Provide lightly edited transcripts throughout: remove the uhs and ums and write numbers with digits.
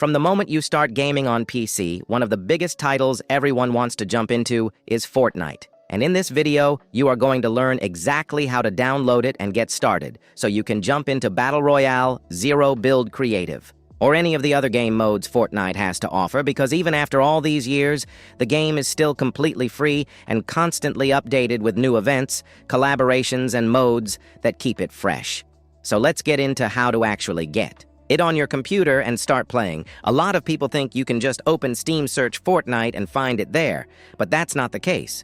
From the moment you start gaming on PC, one of the biggest titles everyone wants to jump into is Fortnite. And in this video, you are going to learn exactly how to download it and get started, so you can jump into Battle Royale, Zero Build Creative, or any of the other game modes Fortnite has to offer, because even after all these years, the game is still completely free and constantly updated with new events, collaborations, and modes that keep it fresh. So let's get into how to actually get it on your computer and start playing. A lot of people think you can just open Steam, search Fortnite, and find it there, but that's not the case.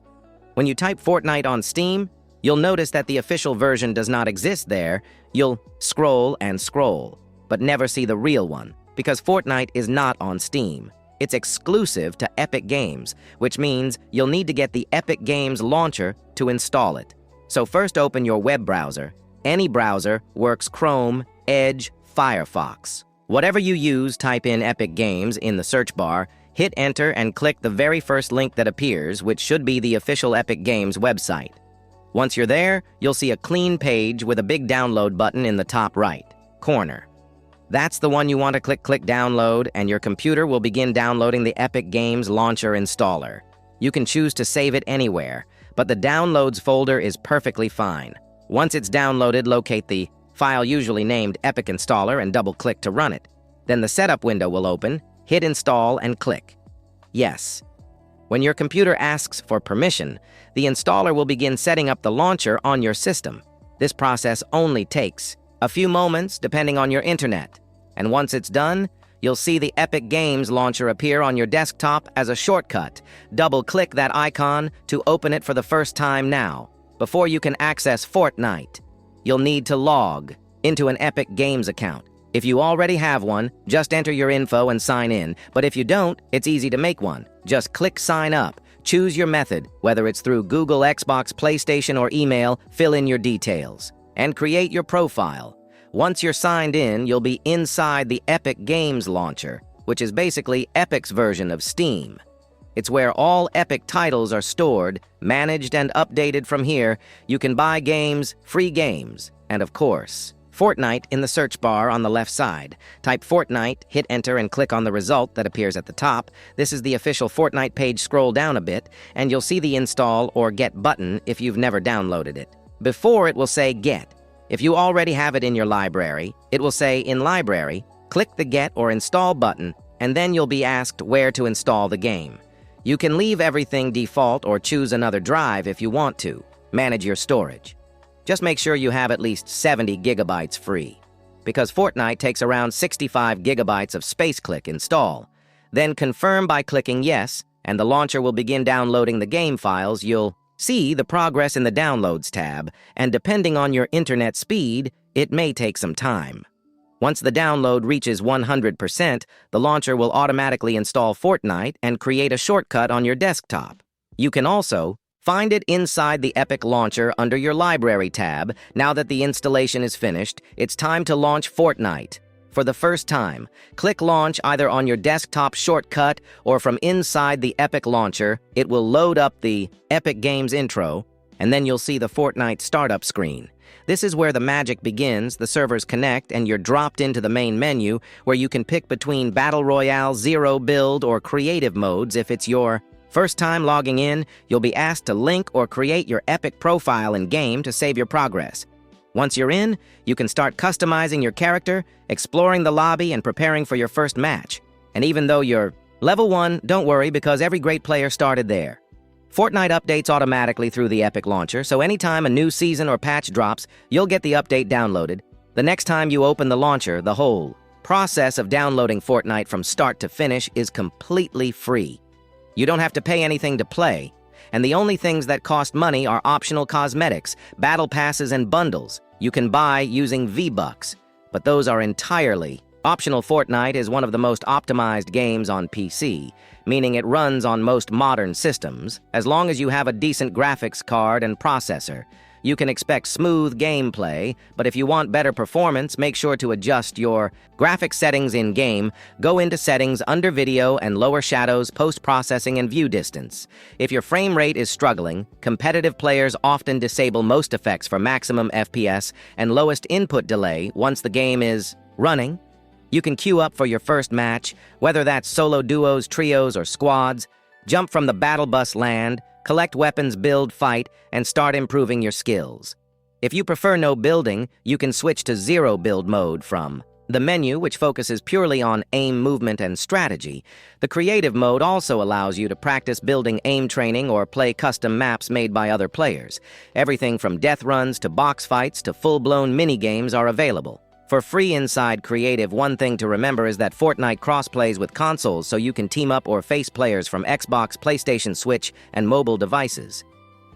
When you type Fortnite on Steam, you'll notice that the official version does not exist there. You'll scroll and scroll, but never see the real one, because Fortnite is not on Steam. It's exclusive to Epic Games, which means you'll need to get the Epic Games launcher to install it. So first open your web browser. Any browser works: Chrome, Edge, Firefox. Whatever you use, type in Epic Games in the search bar, hit enter, and click the very first link that appears, which should be the official Epic Games website. Once you're there, you'll see a clean page with a big download button in the top right corner. That's the one you want to click download, and your computer will begin downloading the Epic Games launcher installer. You can choose to save it anywhere, but the downloads folder is perfectly fine. Once it's downloaded, locate the file usually named Epic Installer and double-click to run it. Then the setup window will open, hit install, and click yes. When your computer asks for permission, the installer will begin setting up the launcher on your system. This process only takes a few moments depending on your internet, and once it's done, you'll see the Epic Games launcher appear on your desktop as a shortcut. Double-click that icon to open it for the first time now. Before you can access Fortnite, you'll need to log into an Epic Games account. If you already have one, just enter your info and sign in, but if you don't, it's easy to make one. Just click Sign Up, choose your method, whether it's through Google, Xbox, PlayStation, or email, fill in your details, and create your profile. Once you're signed in, you'll be inside the Epic Games launcher, which is basically Epic's version of Steam. It's where all Epic titles are stored, managed, and updated. From here. You can buy games, free games, and of course, Fortnite in the search bar on the left side. Type Fortnite, hit enter, and click on the result that appears at the top. This is the official Fortnite page. Scroll down a bit, and you'll see the install or get button if you've never downloaded it. Before, it will say Get. If you already have it in your library, it will say In Library. Click the Get or Install button, and then you'll be asked where to install the game. You can leave everything default or choose another drive if you want to. Manage your storage. Just make sure you have at least 70 gigabytes free, because Fortnite takes around 65 gigabytes of space. Click Install. Then confirm by clicking Yes, and the launcher will begin downloading the game files. You'll see the progress in the Downloads tab, and depending on your internet speed, it may take some time. Once the download reaches 100%, the launcher will automatically install Fortnite and create a shortcut on your desktop. You can also find it inside the Epic launcher under your Library tab. Now that the installation is finished, it's time to launch Fortnite. For the first time, click Launch either on your desktop shortcut or from inside the Epic launcher. It will load up the Epic Games intro, and then you'll see the Fortnite startup screen. This is where the magic begins. The servers connect, and you're dropped into the main menu, where you can pick between Battle Royale, Zero Build, or Creative modes. If it's your first time logging in, you'll be asked to link or create your Epic profile in-game to save your progress. Once you're in, you can start customizing your character, exploring the lobby, and preparing for your first match. And even though you're level 1, don't worry, because every great player started there. Fortnite updates automatically through the Epic launcher, so anytime a new season or patch drops, you'll get the update downloaded. The next time you open the launcher, the whole process of downloading Fortnite from start to finish is completely free. You don't have to pay anything to play, and the only things that cost money are optional cosmetics, battle passes, and bundles you can buy using V-Bucks, but those are entirely optional. Fortnite is one of the most optimized games on PC, meaning it runs on most modern systems. As long as you have a decent graphics card and processor, you can expect smooth gameplay, but if you want better performance, make sure to adjust your graphics settings in-game. Go into Settings under Video and lower Shadows, Post-Processing, and View Distance. If your frame rate is struggling, competitive players often disable most effects for maximum FPS and lowest input delay once the game is running. You can queue up for your first match, whether that's solo duos, trios, or squads. Jump from the battle bus land, collect weapons, build, fight, and start improving your skills. If you prefer no building, you can switch to zero build mode from the menu, which focuses purely on aim, movement, and strategy. The creative mode also allows you to practice building aim training or play custom maps made by other players. Everything from death runs to box fights to full-blown mini-games are available. For free inside creative, one thing to remember is that Fortnite cross-plays with consoles, so you can team up or face players from Xbox, PlayStation, Switch, and mobile devices.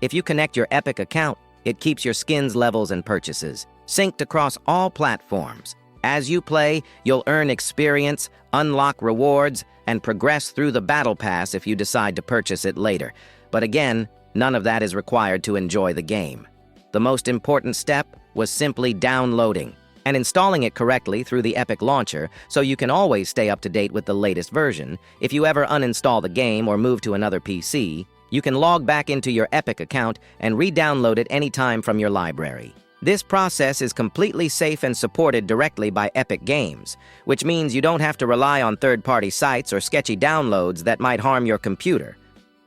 If you connect your Epic account, it keeps your skins, levels, and purchases synced across all platforms. As you play, you'll earn experience, unlock rewards, and progress through the Battle Pass if you decide to purchase it later. But again, none of that is required to enjoy the game. The most important step was simply downloading and installing it correctly through the Epic launcher, so you can always stay up to date with the latest version. If you ever uninstall the game or move to another PC, you can log back into your Epic account and re-download it anytime from your library. This process is completely safe and supported directly by Epic Games, which means you don't have to rely on third-party sites or sketchy downloads that might harm your computer.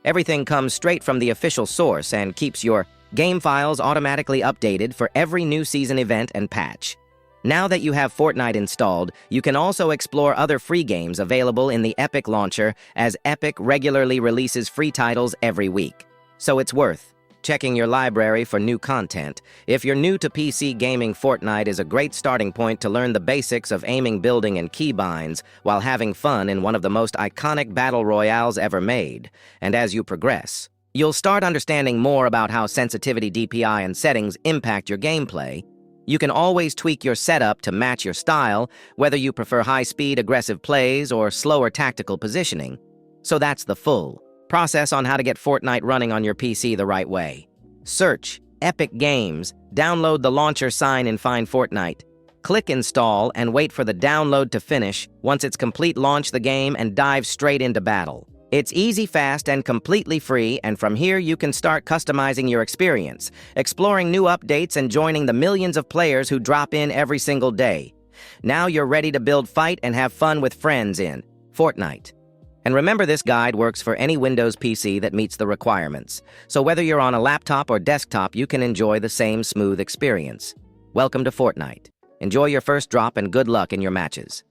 Everything comes straight from the official source and keeps your game files automatically updated for every new season event and patch. Now that you have Fortnite installed, you can also explore other free games available in the Epic launcher, as Epic regularly releases free titles every week. So it's worth checking your library for new content. If you're new to PC gaming, Fortnite is a great starting point to learn the basics of aiming, building, and keybinds while having fun in one of the most iconic battle royales ever made. And as you progress, you'll start understanding more about how sensitivity, DPI, and settings impact your gameplay. You can always tweak your setup to match your style, whether you prefer high-speed, aggressive plays or slower tactical positioning. So that's the full process on how to get Fortnite running on your PC the right way. Search Epic Games, download the launcher, sign and find Fortnite. Click Install and wait for the download to finish. Once it's complete, launch the game and dive straight into battle. It's easy, fast, and completely free, and from here you can start customizing your experience, exploring new updates, and joining the millions of players who drop in every single day. Now you're ready to build, fight, and have fun with friends in Fortnite. And remember, this guide works for any Windows PC that meets the requirements. So whether you're on a laptop or desktop, you can enjoy the same smooth experience. Welcome to Fortnite. Enjoy your first drop and good luck in your matches.